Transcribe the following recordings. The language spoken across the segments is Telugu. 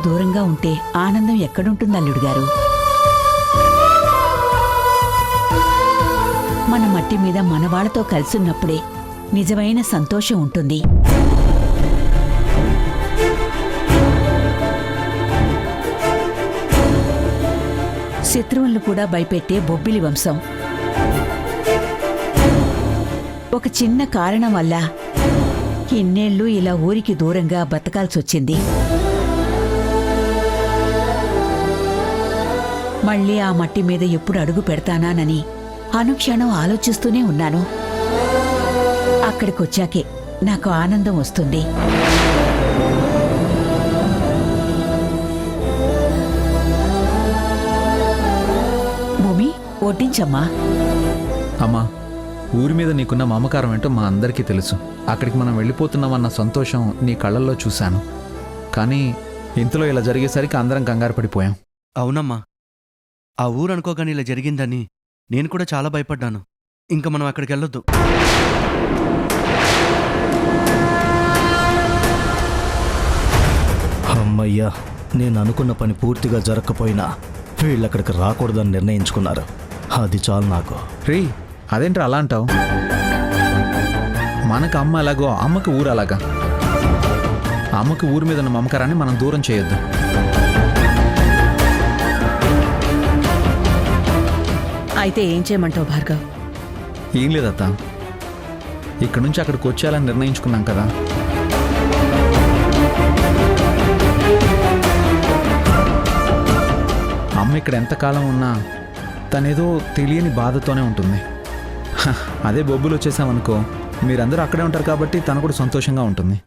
దూరంగా ఉంటే ఆనందం ఎక్కడుంటుంది అల్లుడు గారు? మన మట్టి మీద మన వాళ్ళతో కలిసున్నప్పుడే నిజమైన సంతోషం ఉంటుంది. శత్రువులను కూడా భయపెట్టే బొబ్బిలి వంశం ఒక చిన్న కారణం వల్ల ఇన్నేళ్లు ఇలా ఊరికి దూరంగా బతకాల్సొచ్చింది. మళ్ళీ ఆ మట్టి మీద ఎప్పుడు అడుగు పెడతానానని అనుక్షణం ఆలోచిస్తూనే ఉన్నాను. అక్కడికొచ్చాకే నాకు ఆనందం వస్తుంది. భూమి, వడ్డించమ్మా. అమ్మా, ఊరి మీద నీకున్న మమకారం ఏంటో మా అందరికీ తెలుసు. అక్కడికి మనం వెళ్ళిపోతున్నామన్న సంతోషం నీ కళ్ళల్లో చూశాను. కానీ ఇంతలో ఇలా జరిగేసరికి అందరం కంగారు పడిపోయాం. అవునమ్మా, ఆ ఊరు అనుకోగాని ఇలా జరిగిందని నేను కూడా చాలా భయపడ్డాను. ఇంక మనం అక్కడికి వెళ్ళొద్దు. అమ్మయ్యా, నేను అనుకున్న పని పూర్తిగా జరగకపోయినా వీళ్ళక్కడికి రాకూడదని నిర్ణయించుకున్నారు. అది చాలు నాకు. రే, అదేంట్రా అలా అంటావు? మనకు అమ్మ అలాగో అమ్మకి ఊరు అలాగా. అమ్మకి ఊరి మీద ఉన్న మమకారాన్ని మనం దూరం చేయొద్దు. అయితే ఏం చేయమంటావు భార్గవ్? ఏం లేదత్త, ఇక్కడి నుంచి అక్కడికి వచ్చేయాలని నిర్ణయించుకున్నాం కదా. అమ్మ ఇక్కడ ఎంతకాలం ఉన్నా తనేదో తెలియని బాధతోనే ఉంటుంది. అదే బొబ్బులు వచ్చేసామనుకో, మీరందరూ అక్కడే ఉంటారు కాబట్టి తను కూడా సంతోషంగా ఉంటుంది.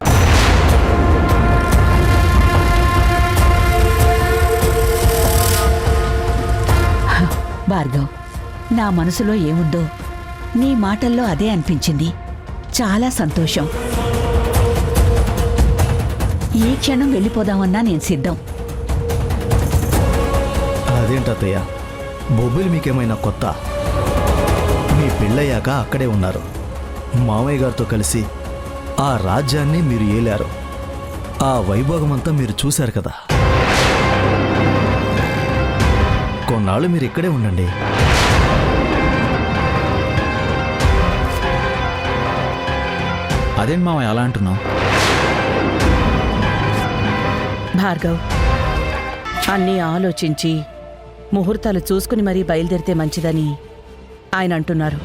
భార్గవ్, నా మనసులో ఏముందో నీ మాటల్లో అదే అనిపించింది. చాలా సంతోషం. ఏ క్షణం వెళ్ళిపోదామన్నా నేను సిద్ధం. అదేంటత్తయ్య, బొబ్బిలి మీకేమైనా కొత్త? మీ పెళ్ళయ్యాక అక్కడే ఉన్నారు. మామయ్య గారితో కలిసి ఆ రాజ్యాన్ని మీరు ఏలారు. ఆ వైభోగమంతా మీరు చూశారు కదా. కొన్నాళ్ళు మీరు ఇక్కడే ఉండండి. అదేంటి మామయ్య అలా అంటున్నావు? భార్గవ్, అన్నీ ఆలోచించి ముహూర్తాలు చూసుకుని మరీ బయలుదేరితే మంచిదని ఆయన అంటున్నారు.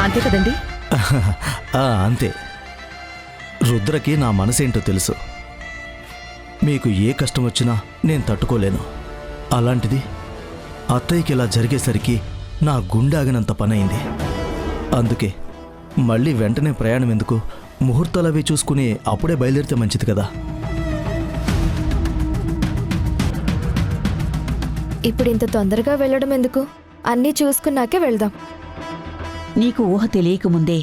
అంతే కదండి? అంతే. రుద్రకి నా మనసేంటో తెలుసు. మీకు ఏ కష్టం వచ్చినా నేను తట్టుకోలేను. అలాంటిది అత్తయ్యకి ఇలా జరిగేసరికి నా గుండె ఆగినంత పనైంది. అందుకే మళ్ళీ వెంటనే ప్రయాణం ఎందుకు, ముహూర్తాలవి చూసుకుని అప్పుడే బయలుదేరితే మంచిది కదా. ఇప్పుడు ఇంత తొందరగా వెళ్ళడం ఎందుకు? అన్నీ చూసుకున్నాకే వెళ్దాం. నీకు ఊహ తెలియకముందే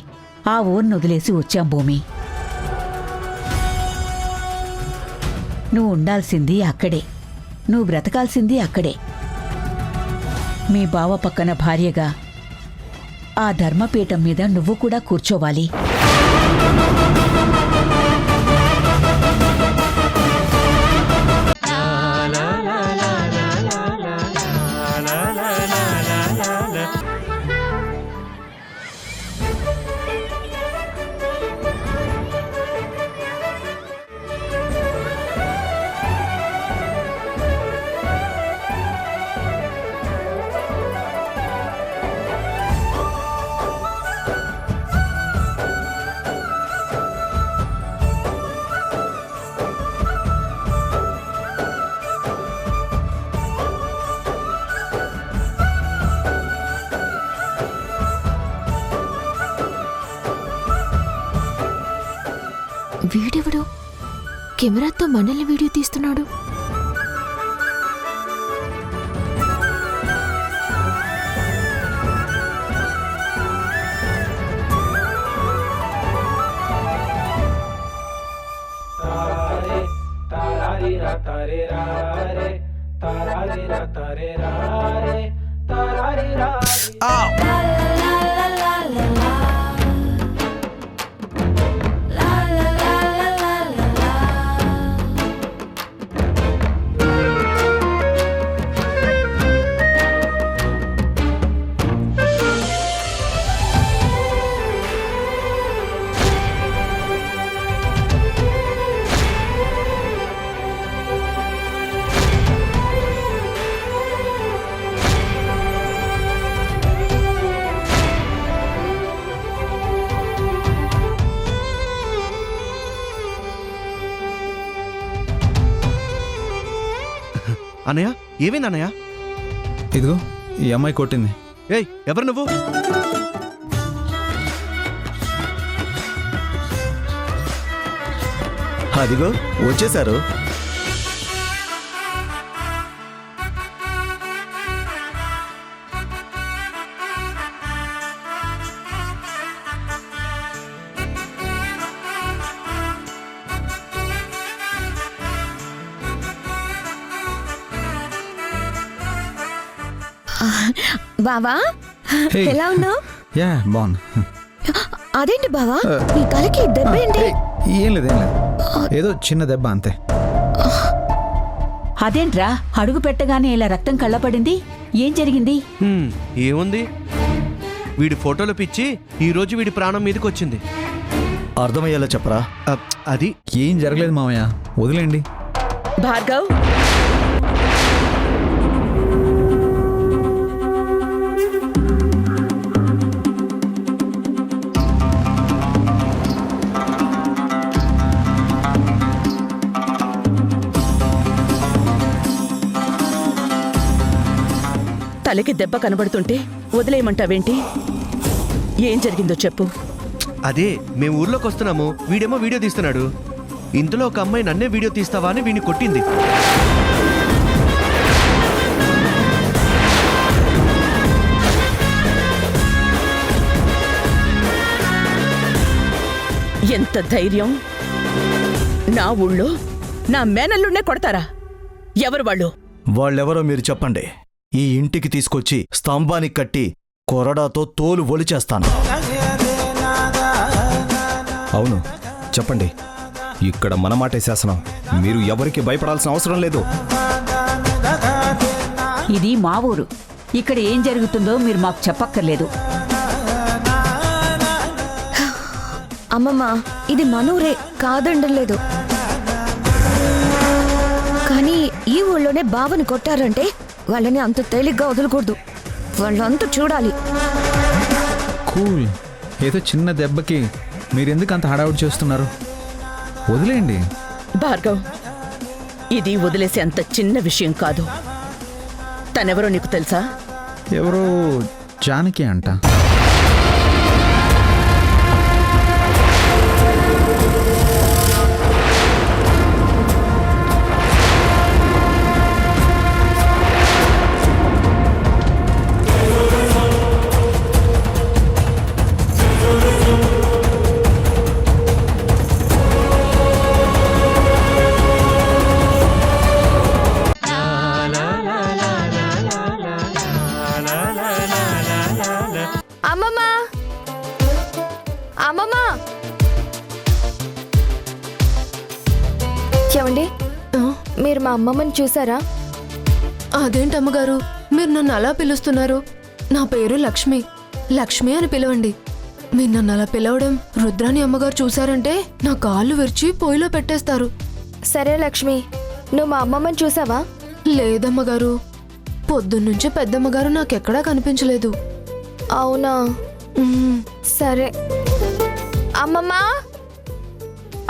ఆ ఊరిని వదిలేసి వచ్చాం భూమి. నువ్వు ఉండాల్సింది అక్కడే, నువ్వు బ్రతకాల్సింది అక్కడే. మీ బావ పక్కన భార్యగా ఆ ధర్మపీఠం మీద నువ్వు కూడా కూర్చోవాలి. వీడెవడు కెమెరాతో మనల్ని వీడియో తీస్తున్నాడు? అన్నయ్య ఏమైంది అన్నయ్య? ఇదిగో ఈ అమ్మాయి కొట్టింది. ఏయ్ ఎవరు నువ్వు? అదిగో వచ్చేశారు. బావా Hey. ఎలా ఉన్నావు? యా బాగున్నా. అదేంటి బావా నీ తలకి దెబ్బ ఏంటి? ఏం లేదు ఏదో చిన్న దెబ్బ అంతే. అదేంట్రా అడుగు పెట్టగానే ఇలా రక్తం కళ్ళపడింది? ఏం జరిగింది? ఏముంది, వీడి ఫోటోలు పిచ్చి ఈరోజు వీడి ప్రాణం మీదకి వచ్చింది. అర్థమయ్యేలా చెప్పరా? అది ఏం జరగలేదు మామయ్య, వదిలేండి. భార్గవ్, తలకి దెబ్బ కనబడుతుంటే వదిలేయమంటావేంటి? ఏం జరిగిందో చెప్పు. అదే మేము ఊర్లోకి వస్తున్నాము, వీడేమో వీడియో తీస్తున్నాడు. ఇందులో ఒక అమ్మాయి నన్నే వీడియో తీస్తావా అని వీడిని కొట్టింది. ఎంత ధైర్యం! నా ఊళ్ళో నా మేనల్లున్నే కొడతారా? ఎవరు వాళ్ళు? వాళ్ళెవరో మీరు చెప్పండి. ఈ ఇంటికి తీసుకొచ్చి స్తంభానికి కట్టి కొరడాతో తోలు ఒలిచేస్తాను. అవును చెప్పండి. ఇక్కడ మన మాటే శాసనం. మీరు ఎవరికి భయపడాల్సిన అవసరం లేదు. ఇది మా ఊరు. ఇక్కడ ఏం జరుగుతుందో మీరు మాకు చెప్పక్కర్లేదు. అమ్మమ్మ ఇది మనూరే, కాదండలేదు. కానీ ఈ ఊళ్ళోనే బావని కొట్టారంటే వాళ్ళని అంత తేలిగ్గా వదలకూడదు. వాళ్ళంతా చూడాలి. కూల్, ఏదో చిన్న దెబ్బకి మీరెందుకు అంత హడావుడి చేస్తున్నారు? వదిలేండి. భార్గవ్, ఇది వదిలేసే అంత చిన్న విషయం కాదు. తనెవరో నీకు తెలుసా? ఎవరో జానకి అంట. అమ్మమ్మ అమ్మమ్మ ఏమండి, మీరు మా అమ్మమ్మని చూసారా? అదేంటమ్మగారు మీరు నన్ను అలా పిలుస్తున్నారు? నా పేరు లక్ష్మి. లక్ష్మి అని పిలవండి. మీరు నన్ను అలా పిలవడం రుద్రాని అమ్మగారు చూసారంటే నా కాళ్ళు విరిచి పొయ్యిలో పెట్టేస్తారు. సరే లక్ష్మి, నువ్వు మా అమ్మమ్మని చూసావా? లేదమ్మగారు, పొద్దున్నుంచి పెద్దమ్మగారు నాకెక్కడా కనిపించలేదు. అవునా? సరే. అమ్మమ్మ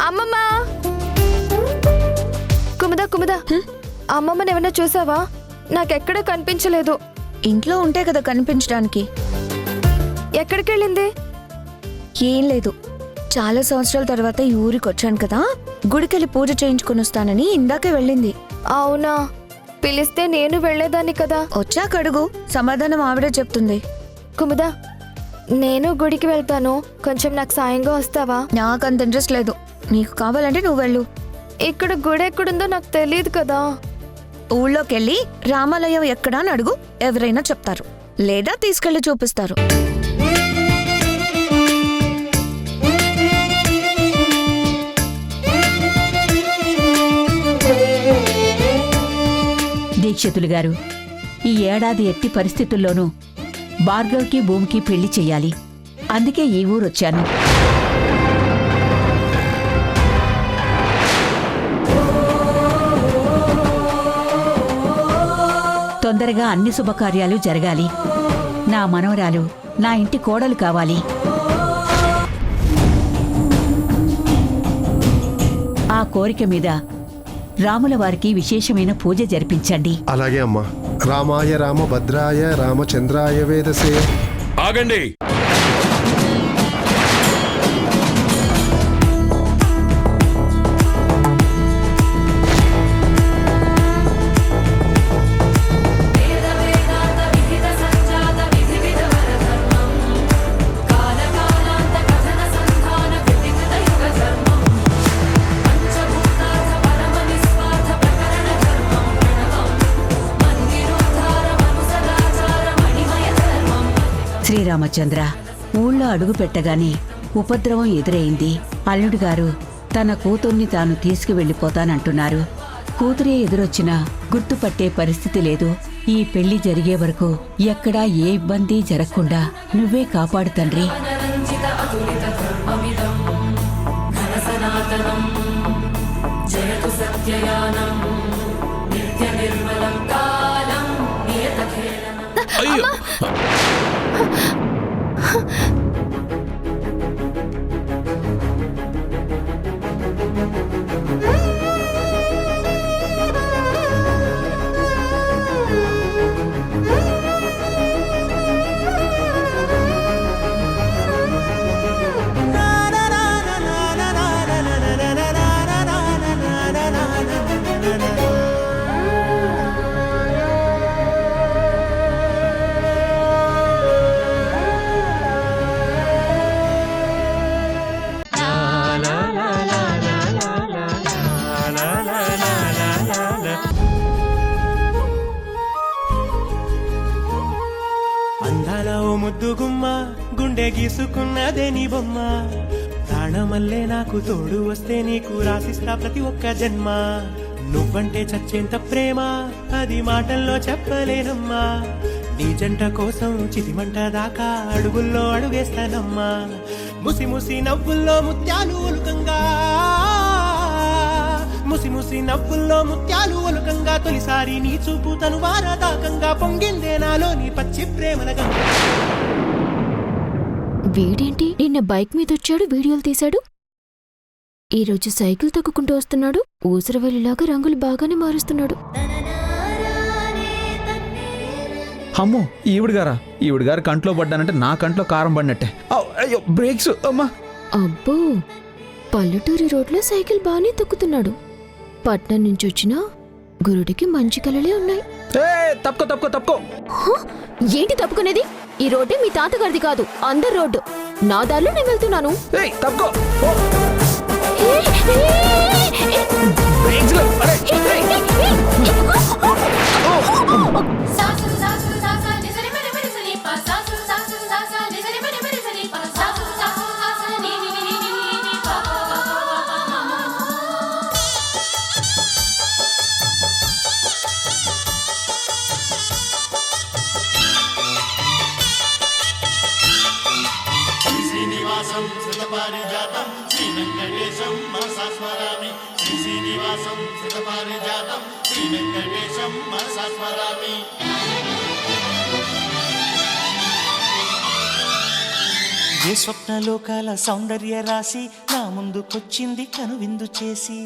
అమ్మమ్మ కుముదా కుముదా, అమ్మమ్మని ఏమన్నా చూసావా? నాకెక్కడ కనిపించలేదు. ఇంట్లో ఉంటే కదా కనిపించడానికి. ఎక్కడికి వెళ్ళింది? ఏం లేదు, చాలా సంవత్సరాల తర్వాత ఈ ఊరికి వచ్చాను కదా, గుడికెళ్ళి పూజ చేయించుకుని వస్తానని ఇందాకే వెళ్ళింది. అవునా? పిలిస్తే నేను వెళ్ళేదాన్ని కదా. వచ్చాక అడుగు, సమాధానం ఆవిడే చెప్తుంది. కుముదా, నేను గుడికి వెళ్తాను, కొంచెం నాకు సాయంగా వస్తావా? నాకంత ఇంట్రెస్ట్ లేదు, నీకు కావాలంటే నువ్వు వెళ్ళు. ఇక్కడ గుడి ఎక్కడుందో నాకు తెలియదు కదా. ఊళ్ళోకెళ్ళి రామాలయం ఎక్కడా అని అడుగు, ఎవరైనా చెప్తారు, లేదా తీసుకెళ్లి చూపిస్తారు. దీక్షితులు గారు, ఈ ఏడాది ఎట్టి పరిస్థితుల్లోనూ భార్గవ్కి భూమికి పెళ్లి చెయ్యాలి. అందుకే ఈ ఊరొచ్చాను. తొందరగా అన్ని శుభకార్యాలు జరగాలి. నా మనవరాలు నా ఇంటి కోడలు కావాలి. ఆ కోరిక మీద రాముల వారికి విశేషమైన పూజ జరిపించండి. అలాగే అమ్మా. రామాయ రామభద్రాయ రామచంద్రాయ వేదసే. ఆగండి. శ్రీరామచంద్ర, ఊళ్ళో అడుగు పెట్టగానే ఉపద్రవం ఎదురైంది. అల్లుడు గారు తన కూతుర్ని తాను తీసుకువెళ్ళిపోతానంటున్నారు. కూతురే ఎదురొచ్చినా గుర్తుపట్టే పరిస్థితి లేదు. ఈ పెళ్లి జరిగే వరకు ఎక్కడా ఏ ఇబ్బంది జరగకుండా నువ్వే కాపాడు తండ్రి. అయ్యో, అందాల ఓ ముద్దు గుమ్మ, గుండె గీసుకున్నదే నీ బొమ్మ. ప్రాణమల్లే నాకు తోడు వస్తే నీకు రాసిస్తా ప్రతి ఒక్క జన్మ. నువ్వంటే చచ్చేంత ప్రేమ అది మాటల్లో చెప్పలేనమ్మా. నీ జంట కోసం చితిమంట దాకా అడుగుల్లో అడుగేస్తానమ్మా. ముసి ముసి నవ్వుల్లో ముత్యాలు ఒలుకంగా, ముసి ముసి నవ్వుల్లో ముత్యాలు ఒలుకంగా, తొలిసారి నీ చూపు తను వారదాకంగా పొంగిందే నాలో నీ పచ్చి ప్రేమల గంగా. వీడేంటి నిన్న బైక్ మీద వచ్చాడు, వీడియోలు తీశాడు. ఈరోజు సైకిల్ తొక్కుకుంటూ వస్తున్నాడు. ఊసరవల్లిలాగా రంగులు బాగానే మారుస్తున్నాడు. అమ్మో, ఈవిడ గారు కంట్లో పడ్డానంటే నా కంట్లో కారం పడినట్టే. అయ్యో, బ్రేక్స్ అమ్మా. అబ్బో, పల్లెటూరి రోడ్లో సైకిల్ బాగానే తొక్కుతున్నాడు. పట్నం నుంచి వచ్చిన గురుడికి మంచి కలలే ఉన్నాయి. తప్పుకో. ఏంటి తప్పుకునేది? ఈ రోడ్డే మీ తాతగారిది కాదు, అందరి రోడ్డు. నా దారిలో నేను వెళ్తున్నాను. తప్పుకో. ఏ స్వప్నలోకాల సౌందర్య రాశి నా ముందుకొచ్చింది కనువిందు చేసి.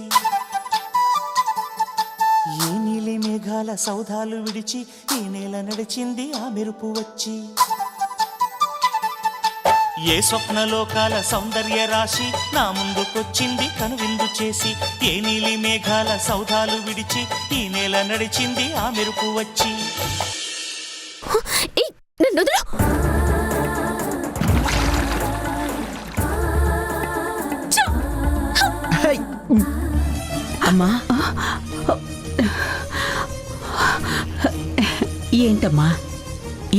ఏ నీలి మేఘాల సౌధాలు విడిచి ఈ నేల నడిచింది ఆ మెరుపు వచ్చి. ఏ స్వప్నలోకాల సౌందర్య రాశి నా ముందుకొచ్చింది కనువిందు చేసి. ఏ నీలి మేఘాల సౌధాలు విడిచి ఈ నేల నడిచింది ఆ మెరుపు వచ్చి. అమ్మా,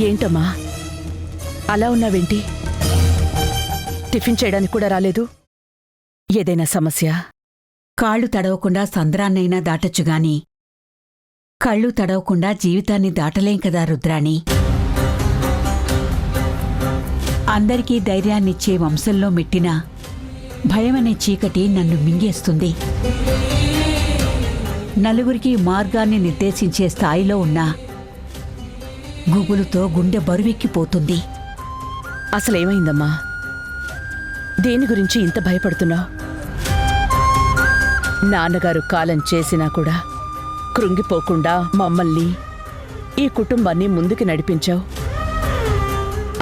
ఏంటమ్మా అలా ఉన్నావేంటి? టిఫిన్ చేయడానికి కూడా రాలేదు. ఏదైనా సమస్య? కాళ్ళు తడవకుండా సంద్రాన్నైనా దాటొచ్చుగాని కళ్ళు తడవకుండా జీవితాన్ని దాటలేం కదా రుద్రాణి. అందరికీ ధైర్యాన్నిచ్చే వంశంలో మెట్టిన భయమనే చీకటి నన్ను మింగేస్తుంది. నలుగురికి మార్గాన్ని నిర్దేశించే స్థాయిలో ఉన్న గుబులుతో గుండె బరువెక్కిపోతుంది. అసలేమైందమ్మా? దేని గురించి ఇంత భయపడుతున్నావు? నాన్నగారు కాలం చేసినా కూడా కృంగిపోకుండా మమ్మల్ని ఈ కుటుంబాన్ని ముందుకు నడిపించావు.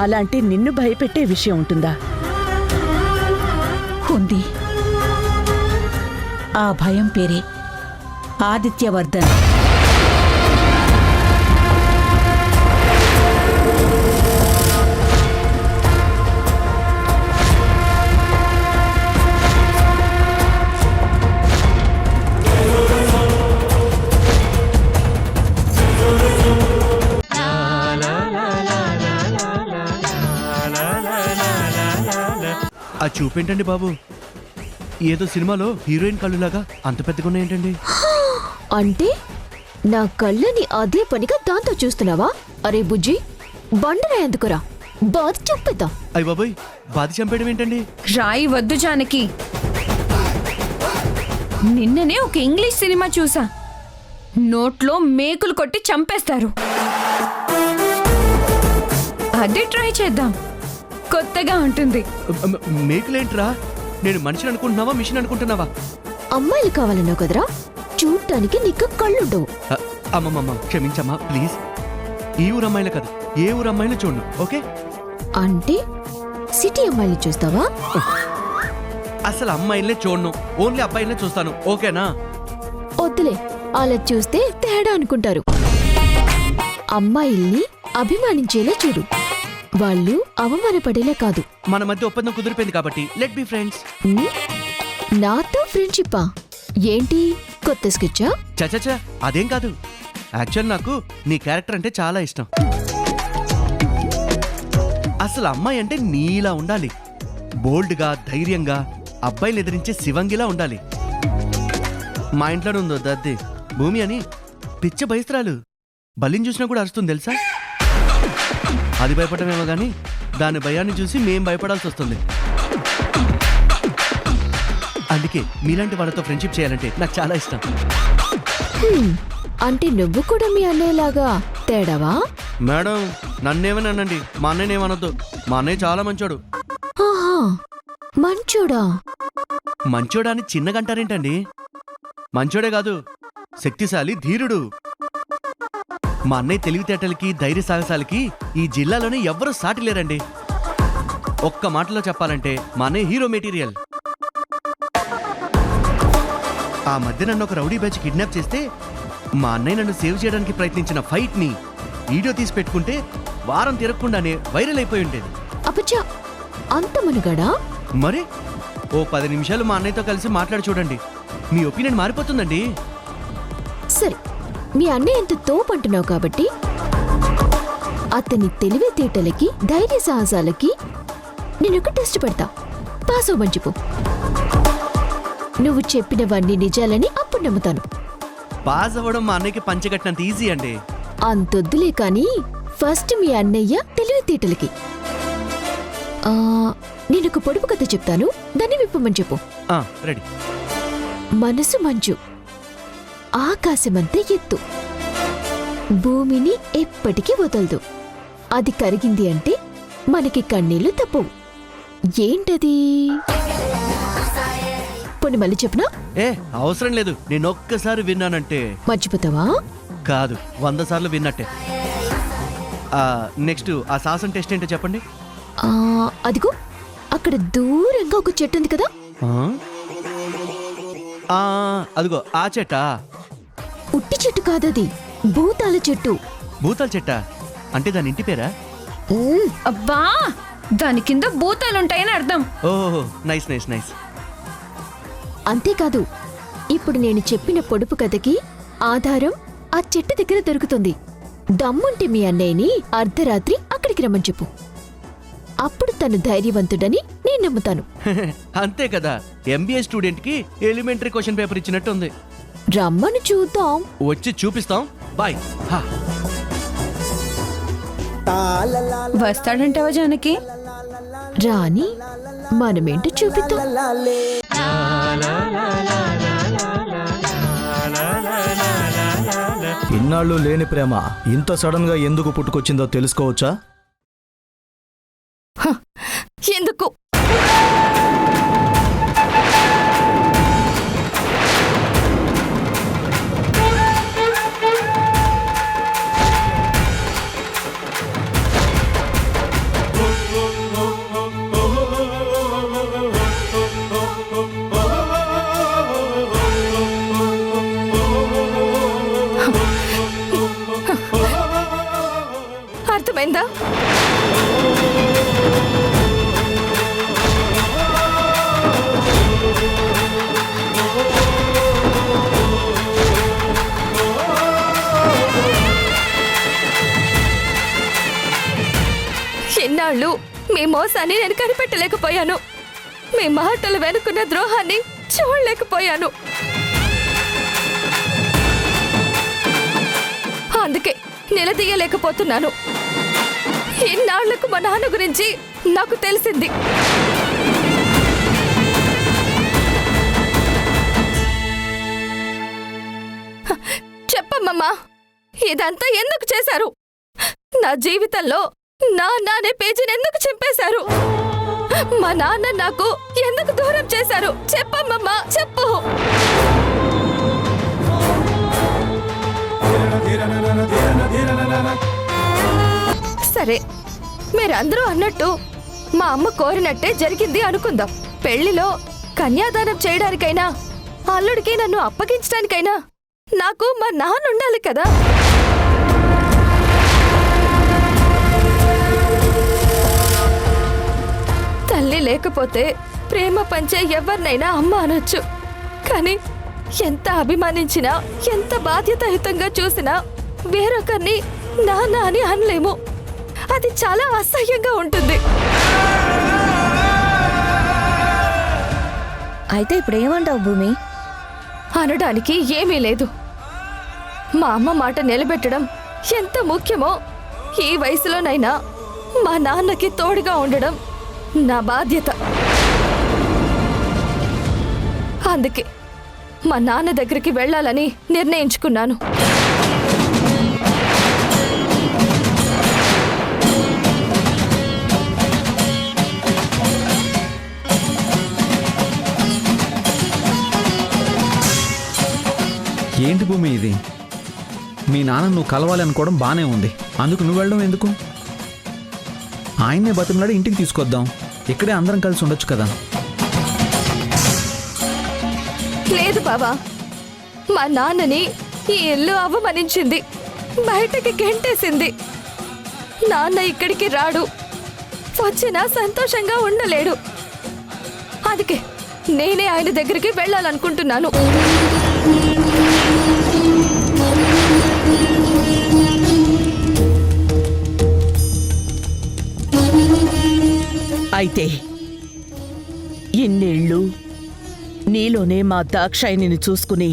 అలాంటి నిన్ను భయపెట్టే విషయం ఉంటుందా? ఉంది. ఆ భయం పేరే ఆదిత్యవర్ధన్. ఆ చూపేంటండి బాబు, ఏదో సినిమాలో హీరోయిన్ కళ్ళులాగా అంత పెద్దగా ఉన్నాయేంటండి? అంటే నా కళ్ళని అదే పనిగా దాంతో చూస్తున్నావా? అరే బుజ్జి, బండరా ఎందుకురా? బాధ చూపిద్దాం. అయ్య బాబోయ్, బాధి చంపేయడం ఏంటండి? రాయి వద్దు జానకి. నిన్ననే ఒక ఇంగ్లీష్ సినిమా చూసా. నోట్లో మేకులు కొట్టి చంపేస్తారు. అదే ట్రై చేద్దాం, కొత్తగా ఉంటుంది. మేకులేంట్రా? నేను మనిషిని అనుకుంటున్నావా, మిషన్ అనుకుంటున్నావా? అమ్మాయిలు కావాలన్నావు కదరా, చూడటానికి నీకు కళ్ళుండవు. అమ్మమ్మమ్మ క్షమించమ్మా ప్లీజ్. ఈ ఊరు అమ్మాయిలు కాదు, ఏ ఊరు అమ్మాయిలు చూడు, ఓకే? అంటే సిటీ అమ్మాయిలు చూస్తావా? అసలు అమ్మాయిలనే చూడను, ఓన్లీ అబ్బాయిలనే చూస్తాను, ఓకేనా? వద్దులే, అలా చూస్తే తేడా అనుకుంటారు. అమ్మాయిల్ని అభిమానించేలా చూడు, వాళ్ళు అవమానపడేలా కాదు. మన మధ్య ఒప్పందం కుదిరిపోయింది కాబట్టి లెట్ బి ఫ్రెండ్స్. నాతో ఫ్రెండ్షిప్పా? ఏంటి కొత్త స్కెచ్చా? చచచా, అదేం కాదు. యాక్చువల్ నాకు నీ క్యారెక్టర్ అంటే చాలా ఇష్టం. అసలు అమ్మాయి అంటే నీలా ఉండాలి, బోల్డ్గా, ధైర్యంగా, అబ్బాయిలు ఎదిరించే శివంగిలా ఉండాలి. మా ఇంట్లోనే ఉందో దద్ది భూమి అని, పిచ్చ బయస్త్రాలు, బలిని చూసినా కూడా అరుస్తుంది తెలుసా? అది భయపడమేమో గానీ దాని భయాన్ని చూసి మేం భయపడాల్సి వస్తుంది. అందుకే మీలాంటి వాళ్ళతో ఫ్రెండ్షిప్ చేయాలంటే నాకు చాలా ఇష్టం. అంటే నువ్వు కూడా మీ అన్నయ్యలాగా తేడావా? మేడం నన్నేమనండి, మా అన్నయ్య ఏమనొద్దు. మా అన్నయ్య చాలా మంచోడు. ఆహా, మంచోడా? మంచోడా అని చిన్నగంటారేంటండి? మంచోడే కాదు, శక్తిశాలి, ధీరుడు. మా అన్నయ్య తెలివితేటలకి, ధైర్య సాహసాలకి ఈ జిల్లాలోనే ఎవ్వరూ సాటి లేరండి. ఒక్క మాటలో చెప్పాలంటే మా అన్నయ్య హీరో మెటీరియల్. ఆ మధ్య నన్ను ఒక రౌడీ బ్యాచ్ కిడ్నాప్ చేస్తే మా అన్నయ్య నన్ను సేవ్ చేయడానికి ప్రయత్నించిన ఫైట్ ని వీడియో తీసి పెట్టుకుంటే వారం తిరగకుండానే వైరల్ అయిపోయి ఉండేది. అబ్బచ్చా, అంత మనుగడా? మరి ఓ 10 నిమిషాలు మా అన్నయ్యతో కలిసి మాట్లాడి చూడండి, మీ ఒపీనియన్ మారిపోతుందండి. సరే, మీ అన్నయ్య ఎంత తోపంటున్నావు కాబట్టి అతని తెలివితేటలకి, ధైర్య సాహసాలకి నేనొక టెస్ట్ పెడతా. పాస్ అవ్వమని చెప్పు. నువ్వు చెప్పినవన్నీ నిజాలని అప్పుడు నమ్ముతాను. పాస్ అవ్వడం మా అన్నయ్యకి పంచగట్టినంత ఈజీ అండి. అంతొద్దులే కానీ ఫస్ట్ మీ అన్నయ్య తెలివితేటలకి. నేనొక పొడుపు కథ చెప్తాను, దాన్ని విప్పమని చెప్పు. రెడీ. మనసు మంచు, ఆకాశమంత ఎత్తు, భూమిని ఎప్పటికీ వదలదు. అది కరిగింది అంటే మనకి కన్నీళ్లు తప్పవు. ఏంటది? పోనీ మళ్ళీ చెప్పనా? అవసరం లేదు, నేను ఒక్కసారి విన్నానంటే. మర్చిపోతావా? కాదు, 100 సార్లు విన్నట్టే. నెక్స్ట్ ఆ సాహసం టెస్ట్ ఏంటో చెప్పండి. అదిగో అక్కడ దూరంగా ఒక చెట్టు ఉంది కదా. అదిగో ఆ చెట్టా? ఉట్టి చెట్టు కాదది, భూతాల చెట్టు. భూతాల చెట్టా? అంటే దాని ఇంటి పేరా? అబ్బా, దాని కింద భూతాలుంటాయని అర్థం. ఓహో, నైస్ నైస్ నైస్. అంతేకాదు, ఇప్పుడు నేను చెప్పిన పొడుపు కథకి ఆధారం ఆ చెట్టు దగ్గర దొరుకుతుంది. దమ్ముంటే మీ అన్నయ్యని అర్ధరాత్రి అక్కడికి రమ్మని చెప్పు. అప్పుడు తను ధైర్యవంతుడని నేను నమ్ముతాను. అంతే కదా, MBA స్టూడెంట్ కి ఎలిమెంటరీ క్వశ్చన్ పేపర్ ఇచ్చినట్టు ఉంది. రమ్మని చూద్దాం. వచ్చి చూపిస్తాం. బాయ్. వస్తాడంటావా జానకి? రాని మనమేంటో చూపిద్దాం. ఇన్నాళ్ళు లేని ప్రేమ ఇంత సడన్ గా ఎందుకు పుట్టుకొచ్చిందో తెలుసుకోవచ్చా? ఎందుకు? అర్థమైందా? ఎన్నాళ్ళు మీ మోసాన్ని నేను కనిపెట్టలేకపోయాను, మీ మాటలు వెనుకున్న ద్రోహాన్ని చూడలేకపోయాను. అందుకే నిలదీయలేకపోతున్నాను. ఇన్నాళ్లకు మా నాన్న గురించి నాకు తెలిసింది. చెప్పమ్మమ్మా, ఇదంతా ఎందుకు చేశారు? నా జీవితంలో నాన్న అనే పేజీని ఎందుకు చింపేశారు? మా నాన్న నాకు ఎందుకు దూరం చేశారు? చెప్పమ్మమ్మా, చెప్పు. సరే, మీరందరూ అన్నట్టు మా అమ్మ కోరినట్టే జరిగింది అనుకుందాం. పెళ్లిలో కన్యాదానం చేయడానికైనా అల్లుడికి నన్ను అప్పగించడానికైనా నాకు మా నాన్న ఉండాలి కదా. తల్లి లేకపోతే ప్రేమ పంచే ఎవరినైనా అమ్మ అనొచ్చు. కానీ ఎంత అభిమానించినా, ఎంత బాధ్యతాయుతంగా చూసినా వేరొకరిని నాన్న అని అనలేము. అది చాలా అసహ్యంగా ఉంటుంది. అయితే ఇప్పుడు ఏమంటావు భూమి? అనడానికి ఏమీ లేదు. మా అమ్మ మాట నిలబెట్టడం ఎంత ముఖ్యమో ఈ వయసులోనైనా మా నాన్నకి తోడుగా ఉండడం నా బాధ్యత. అందుకే మా నాన్న దగ్గరికి వెళ్ళాలని నిర్ణయించుకున్నాను. ఏంటి భూమి ఇది? మీ నాన్న నువ్వు కలవాలి అనుకోవడం బానే ఉంది, అందుకు నువ్వు వెళ్ళడం ఎందుకు? ఆయన్నే బతిమలాడి ఇంటికి తీసుకొద్దాం, ఇక్కడే అందరం కలిసి ఉండొచ్చు కదా. లేదు బావా, మా నాన్నని ఈ ఇల్లు అవమానించింది, బయటకి గెంటేసింది. నాన్న ఇక్కడికి రాడు, వచ్చినా సంతోషంగా ఉండలేడు. అందుకే నేనే ఆయన దగ్గరికి వెళ్ళాలనుకుంటున్నాను. అయితే ఇన్నేళ్ళు నీలోనే మా దాక్షాయిని చూసుకుని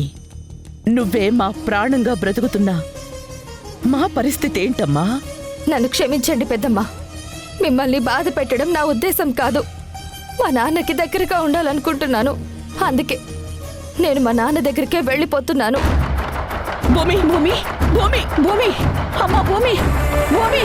నువ్వే మా ప్రాణంగా బ్రతుకుతున్నా మా పరిస్థితి ఏంటమ్మా? నన్ను క్షమించండి పెద్దమ్మ, మిమ్మల్ని బాధ పెట్టడం నా ఉద్దేశం కాదు. మా నాన్నకి దగ్గరగా ఉండాలనుకుంటున్నాను. అందుకే నేను మా నాన్న దగ్గరికే వెళ్ళిపోతున్నాను. భూమి భూమి భూమి భూమి అమ్మా భూమి భూమి